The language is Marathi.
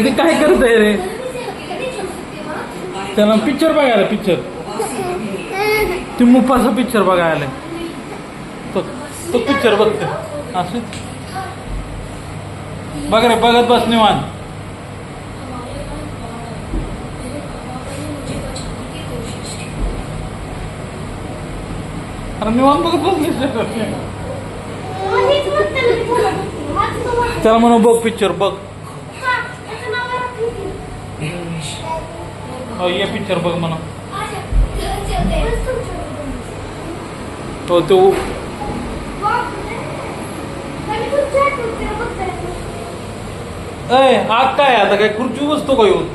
ते काय करतोय रे? त्याला पिक्चर बघायला पिक्चर ते मुफासा पिक्चर बघायला तो पिक्चर बघतो असं बघ रे बघत बस निवांत. अरे निवांत बघत बसलीस त्याला म्हणून बघ पिक्चर बघ. ये पिक्चर बघ म्हणा. हो तो आग काय आता काय खुर्ची बसतो का येऊन